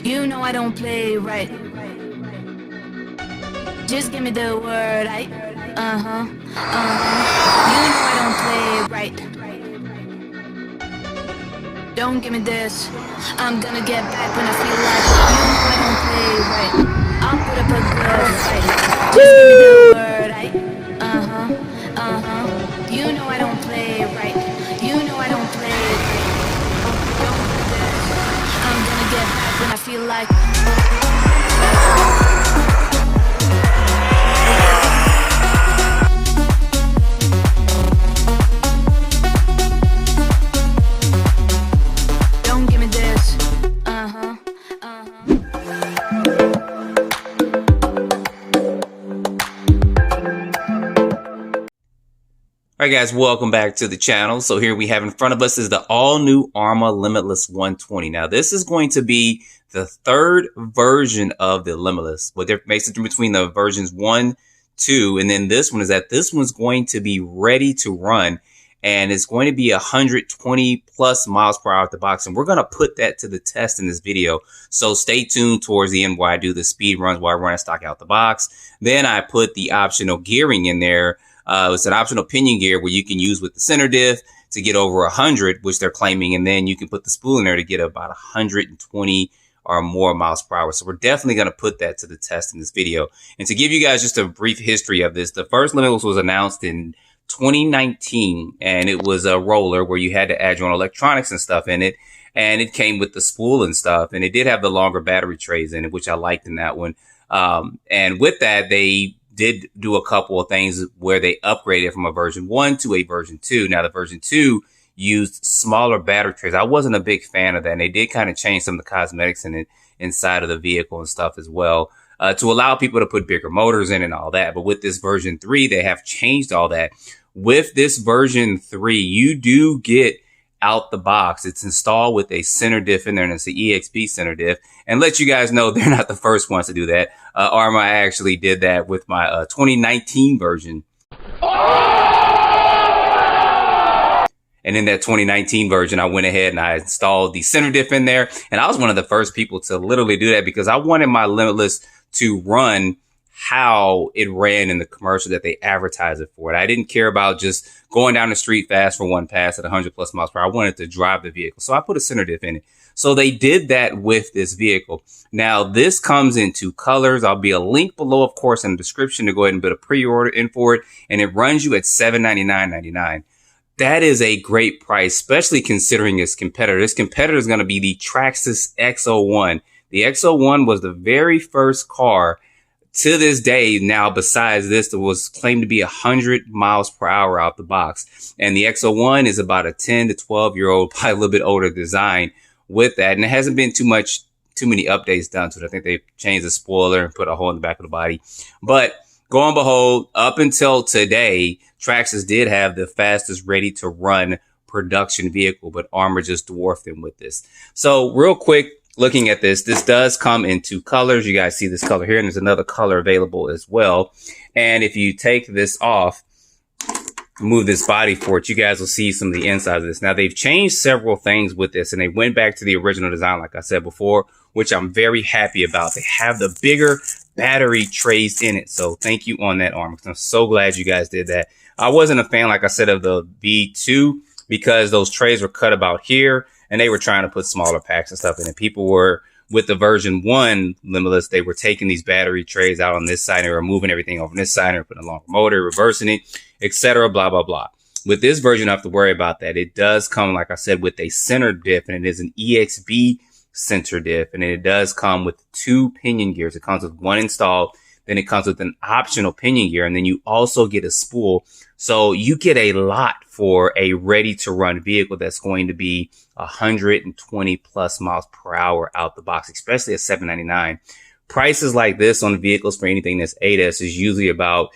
You know I don't play right. Just give me the word, You know I don't play right. Don't give me this. I'm gonna get back when I feel like. You know I don't play right. I'll put up a good fight. Just give me the word, You know I don't play right. You know I don't play right. Don't give me this. I'm gonna get back when I feel like. Alright guys, welcome back to the channel. So here we have in front of us is the all new Arrma Limitless 120. Now this is going to be the third version of the Limitless. What makes it between the versions 1, 2, and then this one is that this one's going to be ready to run. And it's going to be 120 plus miles per hour at the box. And we're going to put that to the test in this video. So stay tuned towards the end where I do the speed runs while I run stock out the box. Then I put the optional gearing in there. It's an optional pinion gear where you can use with the center diff to get over 100, which they're claiming. And then you can put the spool in there to get about 120 or more miles per hour. So we're definitely going to put that to the test in this video. And to give you guys just a brief history of this, the first Limitless was announced in 2019, and it was a roller where you had to add your own electronics and stuff in it. And it came with the spool and stuff. And it did have the longer battery trays in it, which I liked in that one. And with that, they did do a couple of things where they upgraded from a version 1 to a version 2. Now the version 2 used smaller battery trays. I wasn't a big fan of that. And they did kind of change some of the cosmetics in it inside of the vehicle and stuff as well, to allow people to put bigger motors in and all that. But with this version 3, they have changed all that. With this version 3, you do get out the box. It's installed with a center diff in there, and it's the EXP center diff. And let you guys know, they're not the first ones to do that. Arrma actually did that with my 2019 version. And in that 2019 version, I went ahead and I installed the center diff in there. And I was one of the first people to literally do that because I wanted my Limitless to run how it ran in the commercial that they advertised it for. And I didn't care about just going down the street fast for one pass at 100 plus miles per hour. I wanted to drive the vehicle. So I put a center diff in it. So they did that with this vehicle. Now this comes in 2 colors. I'll be a link below, of course, in the description to go ahead and put a pre-order in for it. And it runs you at $799.99. That is a great price, especially considering its competitor. This competitor is going to be the Traxxas X01. The X01 was the very first car to this day now, besides this, that was claimed to be 100 miles per hour out the box. And the X01 is about a 10 to 12-year-old, probably a little bit older design with that. And it hasn't been too many updates done to it. I think they changed the spoiler and put a hole in the back of the body. But go on, behold, up until today, Traxxas did have the fastest ready to run production vehicle, but Arrma just dwarfed them with this. So real quick, looking at this does come in 2 colors. You guys see this color here, and there's another color available as well. And if you take this off, move this body for it, you guys will see some of the insides of this. Now they've changed several things with this, and they went back to the original design, like I said before, which I'm very happy about. They have the bigger battery trays in it. So thank you on that, Arrma. I'm so glad you guys did that. I wasn't a fan, like I said, of the V2 because those trays were cut about here, and they were trying to put smaller packs and stuff in it. People were, with the version 1 Limitless, they were taking these battery trays out on this side and removing everything over on this side and putting a longer motor, reversing it, etc., blah, blah, blah. With this version, I don't have to worry about that. It does come, like I said, with a center diff, and it is an EXP center diff, and it does come with 2 pinion gears. It comes with 1 installed, then it comes with an optional pinion gear, and then you also get a spool. So you get a lot for a ready to run vehicle that's going to be 120 plus miles per hour out the box, especially at $799. Prices like this on vehicles for anything that's 8S is usually about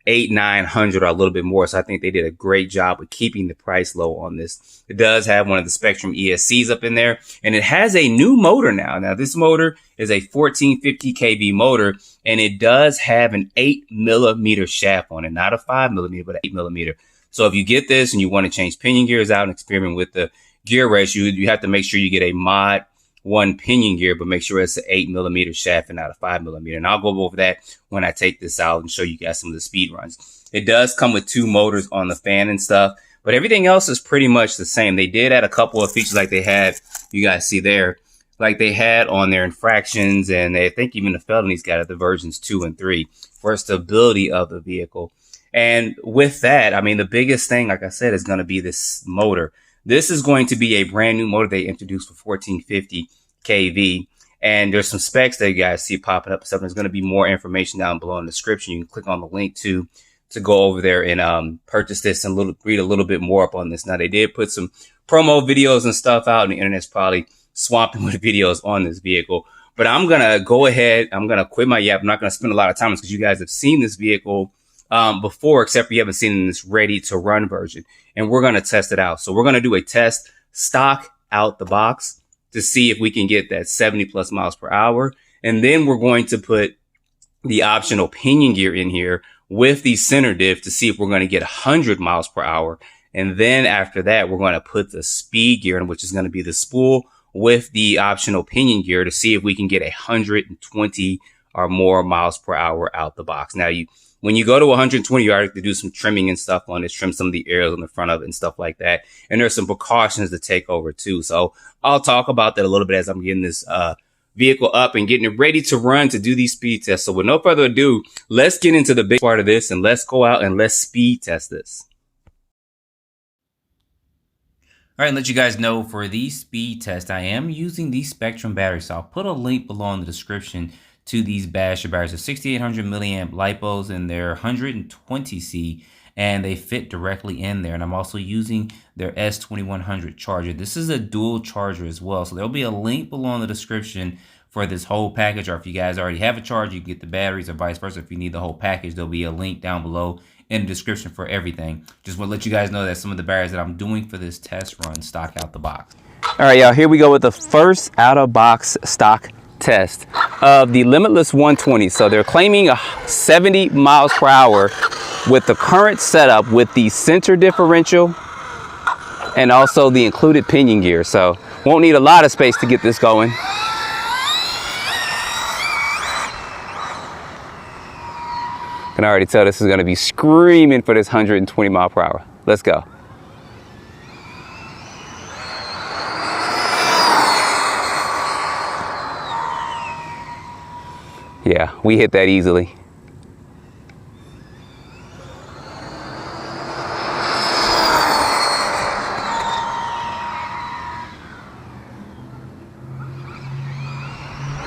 $800-900 or a little bit more. So I think they did a great job of keeping the price low on this. It does have one of the Spectrum ESCs up in there, and it has a new motor now. Now this motor is a 1450 kV motor, and it does have an 8mm shaft on it, not a 5mm, but an 8mm. So if you get this and you want to change pinion gears out and experiment with the gear ratio, you have to make sure you get a mod one pinion gear, but make sure it's an 8mm shaft and not a 5mm. And I'll go over that when I take this out and show you guys some of the speed runs. It does come with 2 motors on the fan and stuff, but everything else is pretty much the same. They did add a couple of features like they had, you guys see there, like they had on their infractions, and I think even the felonies got it, the versions 2 and 3, for stability of the vehicle. And with that, I mean, the biggest thing, like I said, is going to be this motor. This is going to be a brand new motor they introduced for 1450 kV. And there's some specs that you guys see popping up and stuff. There's going to be more information down below in the description. You can click on the link to go over there and purchase this and read a little bit more up on this. Now, they did put some promo videos and stuff out, and the internet's probably swamping with videos on this vehicle. But I'm going to go ahead. I'm going to quit my yap. I'm not going to spend a lot of time on this because you guys have seen this vehicle before, except for you haven't seen this ready to run version. And we're going to test it out. So we're going to do a test stock out the box to see if we can get that 70+ miles per hour. And then we're going to put the optional pinion gear in here with the center diff to see if we're going to get 100 miles per hour. And then after that, we're going to put the speed gear in, which is going to be the spool with the optional pinion gear to see if we can get 120 or more miles per hour out the box. Now, when you go to 120, you have to do some trimming and stuff on this, trim some of the areas on the front of it and stuff like that. And there's some precautions to take over too. So I'll talk about that a little bit as I'm getting this vehicle up and getting it ready to run to do these speed tests. So with no further ado, let's get into the big part of this and let's go out and let's speed test this. All right, and let you guys know for the speed test, I am using the Spectrum battery. So I'll put a link below in the description to these basher batteries. So 6800 milliamp Lipos, and they're 120C, and they fit directly in there. And I'm also using their S2100 charger. This is a dual charger as well. So there'll be a link below in the description for this whole package, or if you guys already have a charger, you can get the batteries, or vice versa. If you need the whole package, there'll be a link down below in the description for everything. Just want to let you guys know that some of the batteries that I'm doing for this test run stock out the box. All right, y'all, here we go with the first out of box stock test of the Limitless 120. So they're claiming 70 miles per hour with the current setup with the center differential and also the included pinion gear. So won't need a lot of space to get this going. I can already tell this is going to be screaming for this 120 mile per hour. Let's go. Yeah, we hit that easily.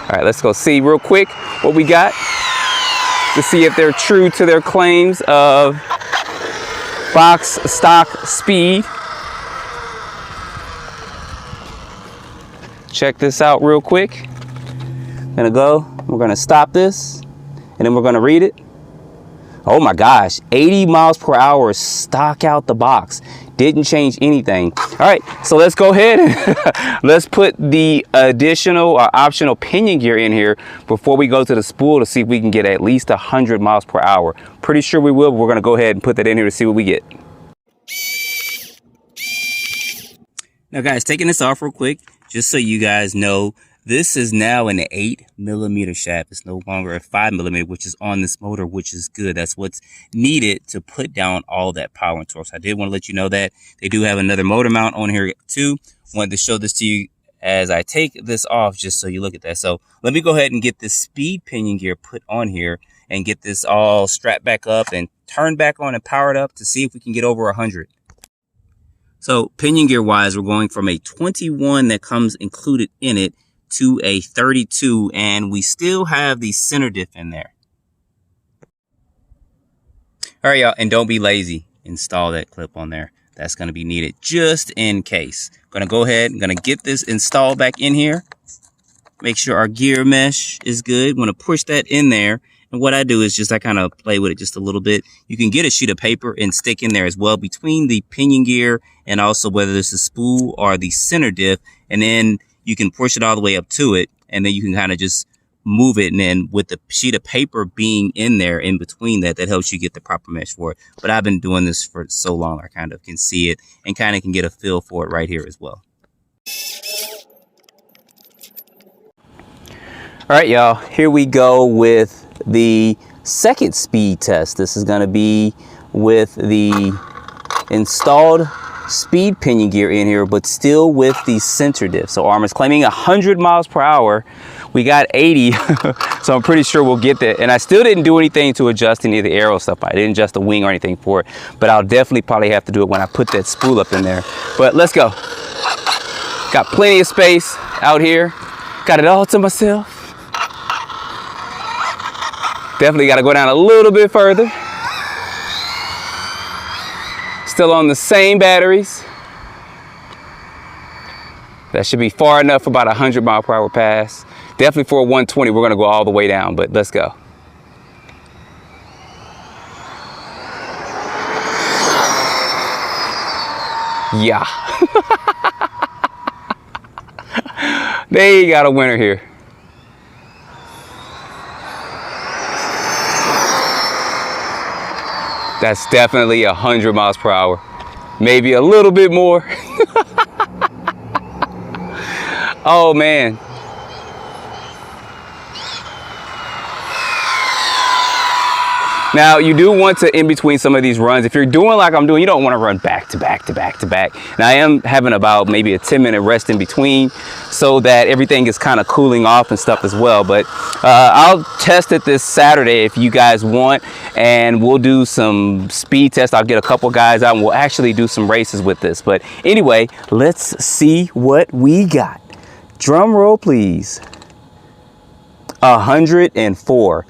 All right, let's go see real quick what we got to see if they're true to their claims of box stock speed. Check this out real quick. We're gonna stop this and then we're gonna read it. Oh my gosh, 80 miles per hour stock out the box. Didn't change anything. All right, so let's go ahead and let's put the additional or optional pinion gear in here before we go to the spool to see if we can get at least 100 miles per hour. Pretty sure we will, but we're gonna go ahead and put that in here to see what we get. Now guys, taking this off real quick, just so you guys know, this is now an 8mm shaft. It's no longer a 5mm, which is on this motor, which is good. That's what's needed to put down all that power and torque. So I did want to let you know that they do have another motor mount on here too. Wanted to show this to you as I take this off, just so you look at that. So let me go ahead and get this speed pinion gear put on here and get this all strapped back up and turned back on and powered up to see if we can get over 100. So pinion gear wise, we're going from a 21 that comes included in it to a 32, and we still have the center diff in there. All right, y'all, and don't be lazy. Install that clip on there. That's going to be needed just in case. Going to go ahead and going to get this installed back in here. Make sure our gear mesh is good. Want to push that in there. And what I do is just I kind of play with it just a little bit. You can get a sheet of paper and stick in there as well between the pinion gear and also whether it's a spool or the center diff. And then you can push it all the way up to it, and then you can kind of just move it. And then with the sheet of paper being in there in between that helps you get the proper mesh for it. But I've been doing this for so long, I kind of can see it and kind of can get a feel for it right here as well. All right, y'all, here we go with the second speed test. This is going to be with the installed speed pinion gear in here, but still with the center diff. So Arrma's claiming 100 miles per hour. We got 80, so I'm pretty sure we'll get that. And I still didn't do anything to adjust any of the aero stuff. I didn't adjust the wing or anything for it, but I'll definitely probably have to do it when I put that spool up in there. But let's go. Got plenty of space out here. Got it all to myself. Definitely got to go down a little bit further. Still on the same batteries. That should be far enough for about 100 mile per hour pass. Definitely for a 120, we're going to go all the way down, but let's go. Yeah. They got a winner here. That's definitely 100 miles per hour. Maybe a little bit more. Oh man. Now you do want to, in between some of these runs, if you're doing like I'm doing, you don't want to run back to back to back to back. Now I am having about maybe a 10-minute rest in between so that everything is kind of cooling off and stuff as well. But I'll test it this Saturday if you guys want, and we'll do some speed tests. I'll get a couple guys out and we'll actually do some races with this. But anyway, let's see what we got. Drum roll, please. 104.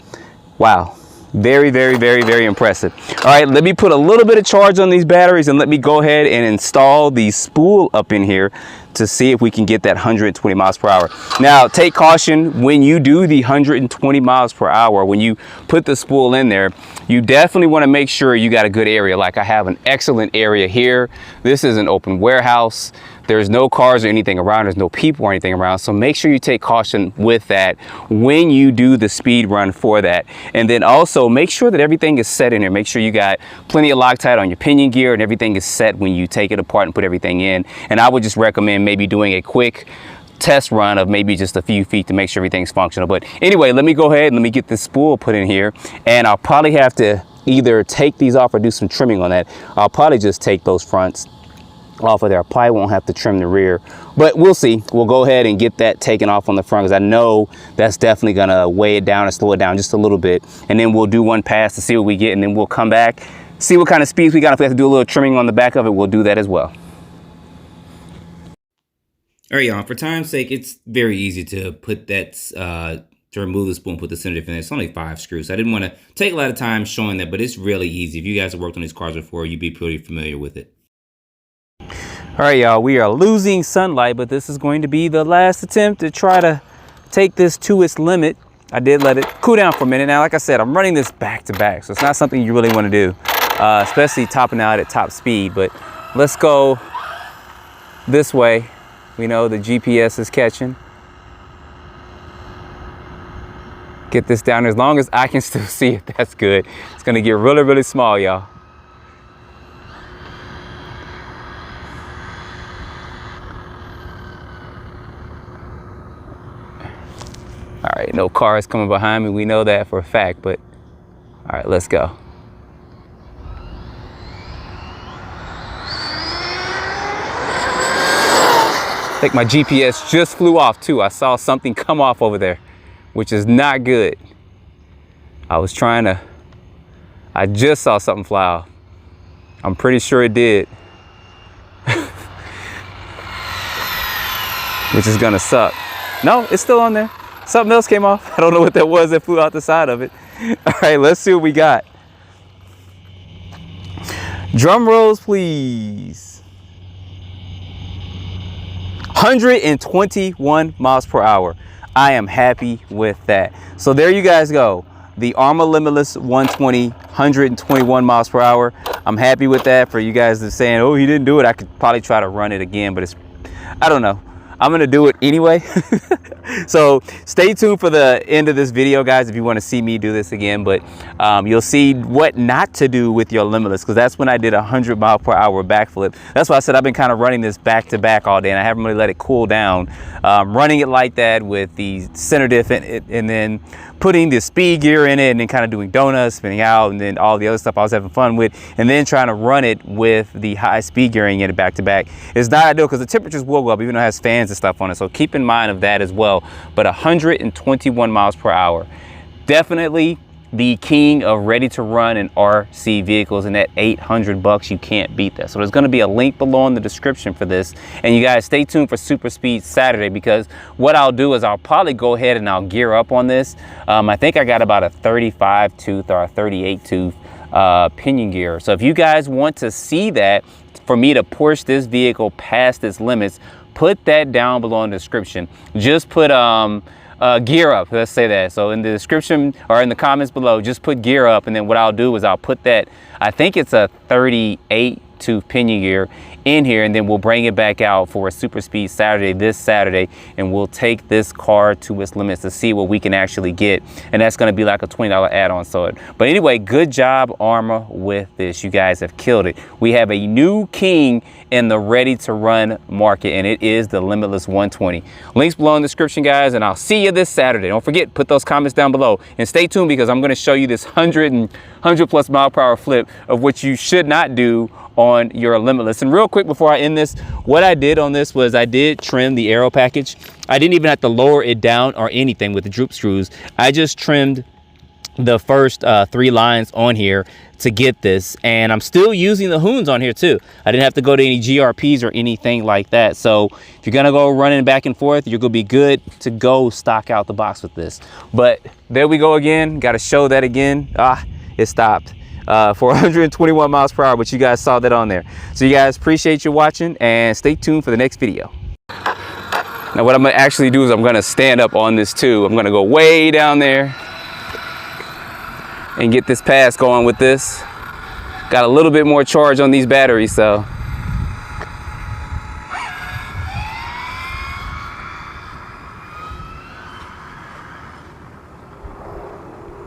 Wow. Very, very, very, very impressive. All right, let me put a little bit of charge on these batteries and let me go ahead and install the spool up in here to see if we can get that 120 miles per hour. Now, take caution when you do the 120 miles per hour, when you put the spool in there, you definitely want to make sure you got a good area. Like I have an excellent area here. This is an open warehouse. There's no cars or anything around. There's no people or anything around. So make sure you take caution with that when you do the speed run for that. And then also make sure that everything is set in here. Make sure you got plenty of Loctite on your pinion gear and everything is set when you take it apart and put everything in. And I would just recommend maybe doing a quick test run of maybe just a few feet to make sure everything's functional. But anyway, let me go ahead and let me get this spool put in here. And I'll probably have to either take these off or do some trimming on that. I'll probably just take those fronts off of there. I probably won't have to trim the rear, but we'll see. We'll go ahead and get that taken off on the front because I know that's definitely gonna weigh it down and slow it down just a little bit. And then we'll do one pass to see what we get, and then we'll come back, see what kind of speeds we got. If we have to do a little trimming on the back of it, we'll do that as well. All right, y'all, for time's sake, it's very easy to put that, to remove the spool and put the center diff in there. It's only 5 screws. I didn't want to take a lot of time showing that, but it's really easy. If you guys have worked on these cars before, you'd be pretty familiar with it. All right, y'all, we are losing sunlight, but this is going to be the last attempt to try to take this to its limit. I did let it cool down for a minute. Now, like I said, I'm running this back to back, so it's not something you really want to do, especially topping out at top speed. But let's go this way. We know the GPS is catching. Get this down. As long as I can still see it, that's good. It's going to get really, really small, y'all. All right, no cars coming behind me. We know that for a fact, but all right, let's go. I think my GPS just flew off too. I saw something come off over there, which is not good. I just saw something fly off. I'm pretty sure it did. Which is gonna suck. No, it's still on there. Something else came off. I don't know what that was that flew out the side of it. All right, let's see what we got. Drum rolls, please. 121 miles per hour. I am happy with that. So there you guys go. The Arrma Limitless 120, 121 miles per hour. I'm happy with that. For you guys that are saying, oh, he didn't do it, I could probably try to run it again, but I don't know. I'm gonna do it anyway. So stay tuned for the end of this video, guys, if you want to see me do this again. But you'll see what not to do with your Limitless, because that's when I did 100-mile-per-hour backflip. That's why I said I've been kind of running this back to back all day, and I haven't really let it cool down. Running it like that with the center diff in it, and then putting the speed gear in it, and then kind of doing donuts, spinning out, and then all the other stuff I was having fun with, and then trying to run it with the high speed gearing in it back to back is not ideal, because the temperatures will go up even though it has fans and stuff on it. So keep in mind of that as well. But 121 miles per hour, definitely the king of ready to run and RC vehicles, and at $800 you can't beat that. So there's going to be a link below in the description for this, and you guys stay tuned for Super Speed Saturday, because what I'll do is I'll probably go ahead and I'll gear up on this. I think I got about a 35 tooth or a 38 tooth pinion gear. So if you guys want to see that, for me to push this vehicle past its limits, put that down below in the description. Just put gear up, let's say that. So in the description or in the comments below, just put gear up, and then what I'll do is I'll put that, I think it's a 38 tooth pinion gear in here, and then we'll bring it back out for a Super Speed Saturday this Saturday, and we'll take this car to its limits to see what we can actually get, and that's going to be like a $20 add-on. So but anyway, good job Arrma with this. You guys have killed it. We have a new king in the ready to run market, and it is the Limitless 120. Links below in the description, guys, and I'll see you this Saturday. Don't forget, put those comments down below, and stay tuned, because I'm going to show you this 100+ mile per hour flip of what you should not do on your Limitless. And real quick before I end this, what I did on this was I did trim the aero package. I didn't even have to lower it down or anything with the droop screws. I just trimmed the first 3 lines on here to get this, and I'm still using the hoons on here too. I didn't have to go to any GRPs or anything like that. So if you're gonna go running back and forth, you're gonna be good to go stock out the box with this. But there we go again. Got to show that again. It stopped for 121 miles per hour, but you guys saw that on there. So you guys, appreciate you watching, and stay tuned for the next video. Now what I'm gonna actually do is I'm gonna stand up on this too. I'm gonna go way down there and get this pass going with this. Got a little bit more charge on these batteries, so.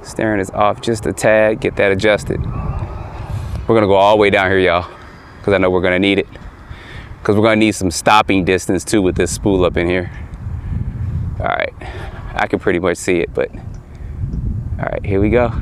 Steering is off just a tad, get that adjusted. We're gonna go all the way down here, y'all, because I know we're gonna need it. Because we're gonna need some stopping distance too with this spool up in here. All right, I can pretty much see it, but all right, here we go.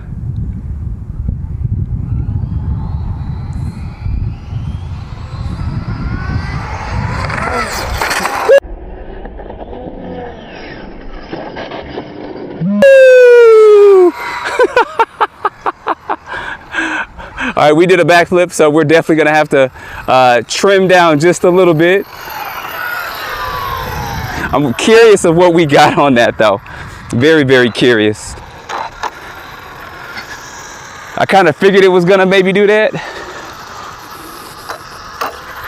All right, we did a backflip, so we're definitely gonna have to trim down just a little bit. I'm curious of what we got on that though. Very, very curious. I kind of figured it was gonna maybe do that,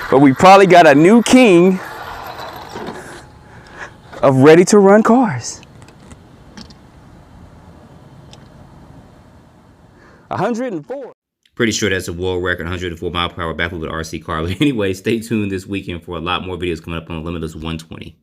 but we probably got a new king of ready to run cars. 104. Pretty sure that's a world record, 104 mile per hour backflip with RC car. But anyway, stay tuned this weekend for a lot more videos coming up on Limitless 120.